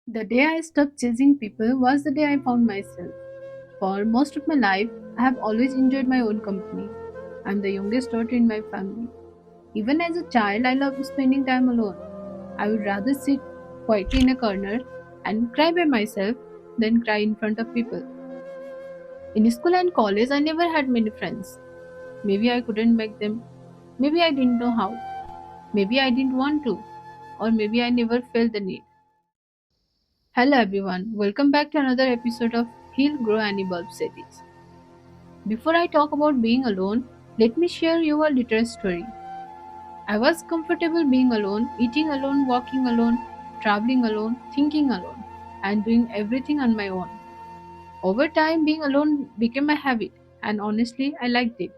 The day I stopped chasing people was the day I found myself. For most of my life, I have always enjoyed my own company. I'm the youngest daughter in my family. Even as a child, I loved spending time alone. I would rather sit quietly in a corner and cry by myself than cry in front of people. In school and college, I never had many friends. Maybe I couldn't make them. Maybe I didn't know how. Maybe I didn't want to. Or maybe I never felt the need. Hello everyone, welcome back to another episode of Heal, Grow and Evolve series. Before I talk about being alone, let me share you a little story. I was comfortable being alone, eating alone, walking alone, traveling alone, thinking alone, and doing everything on my own. Over time, being alone became a habit, and honestly, I liked it.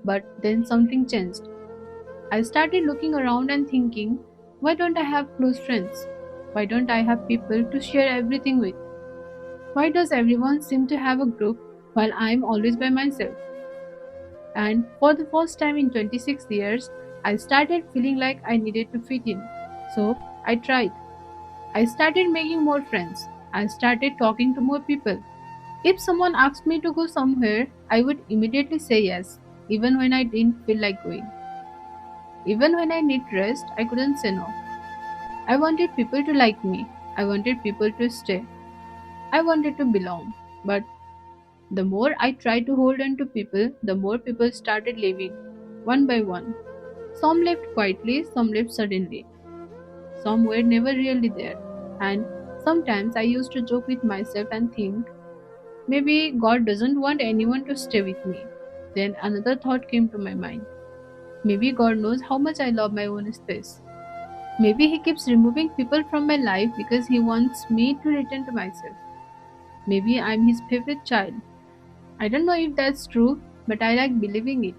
But then something changed. I started looking around and thinking, why don't I have close friends? Why don't I have people to share everything with? Why does everyone seem to have a group while I'm always by myself? And for the first time in 26 years, I started feeling like I needed to fit in. So I tried. I started making more friends. I started talking to more people. If someone asked me to go somewhere, I would immediately say yes, even when I didn't feel like going. Even when I need rest, I couldn't say no. I wanted people to like me. I wanted people to stay. I wanted to belong. But the more I tried to hold on to people, the more people started leaving, one by one. Some left quietly, some left suddenly. Some were never really there. And sometimes I used to joke with myself and think, maybe God doesn't want anyone to stay with me. Then another thought came to my mind. Maybe God knows how much I love my own space. Maybe He keeps removing people from my life because He wants me to return to myself. Maybe I'm His favorite child. I don't know if that's true, but I like believing it.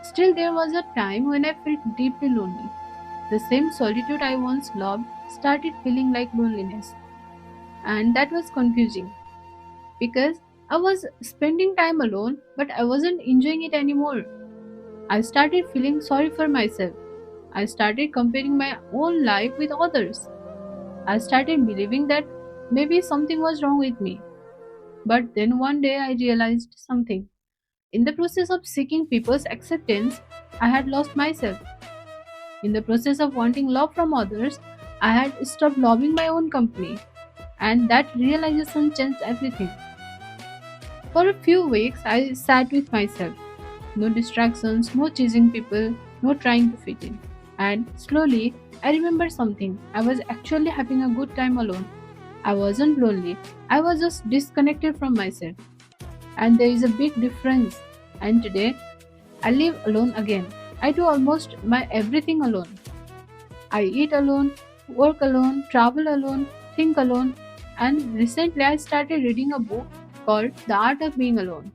Still, there was a time when I felt deeply lonely. The same solitude I once loved started feeling like loneliness. And that was confusing because I was spending time alone, but I wasn't enjoying it anymore. I started feeling sorry for myself. I started comparing my own life with others. I started believing that maybe something was wrong with me. But then one day I realized something. In the process of seeking people's acceptance, I had lost myself. In the process of wanting love from others, I had stopped loving my own company, and that realization changed everything. For a few weeks, I sat with myself. No distractions, no chasing people, no trying to fit in. And slowly, I remembered something. I was actually having a good time alone. I wasn't lonely, I was just disconnected from myself. And there is a big difference. And today, I live alone again. I do almost my everything alone. I eat alone, work alone, travel alone, think alone, and recently I started reading a book called The Art of Being Alone.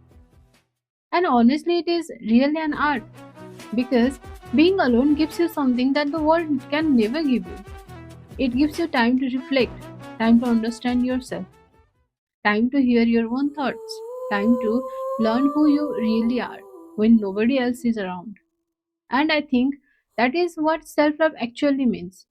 And honestly, it is really an art because being alone gives you something that the world can never give you. It gives you time to reflect, time to understand yourself, time to hear your own thoughts, time to learn who you really are when nobody else is around. And I think that is what self love actually means.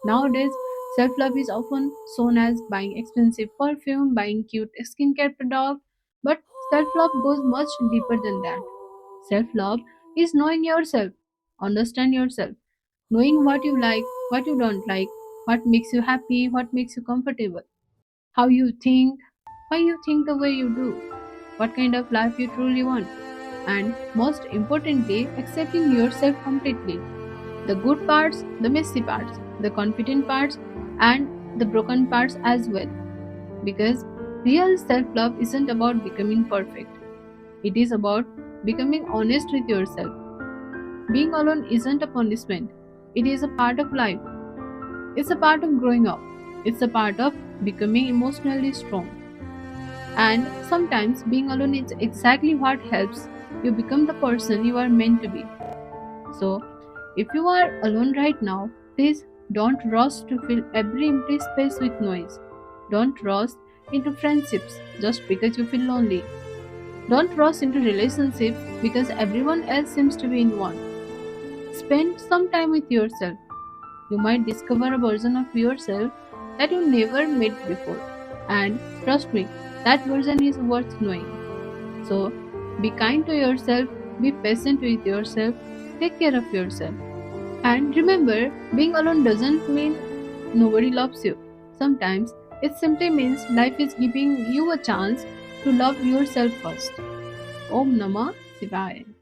Nowadays, self love is often shown as buying expensive perfume, buying cute skincare product, but self love goes much deeper than that. Self love is knowing yourself, understand yourself, knowing what you like, what you don't like, what makes you happy, what makes you comfortable, how you think, why you think the way you do, what kind of life you truly want, and most importantly, accepting yourself completely, the good parts, the messy parts, the confident parts, and the broken parts as well. Because real self love isn't about becoming perfect, it is about becoming honest with yourself. Being alone isn't a punishment, it is a part of life. It's a part of growing up, it's a part of becoming emotionally strong. And sometimes being alone is exactly what helps you become the person you are meant to be. So, if you are alone right now, please don't rush to fill every empty space with noise. Don't rush into friendships just because you feel lonely. Don't rush into relationships because everyone else seems to be in one. Spend some time with yourself. You might discover a version of yourself that you never met before. And trust me, that version is worth knowing. So be kind to yourself, be patient with yourself, take care of yourself. And remember, being alone doesn't mean nobody loves you. Sometimes it simply means life is giving you a chance to love yourself first. Om Namah Shivaya.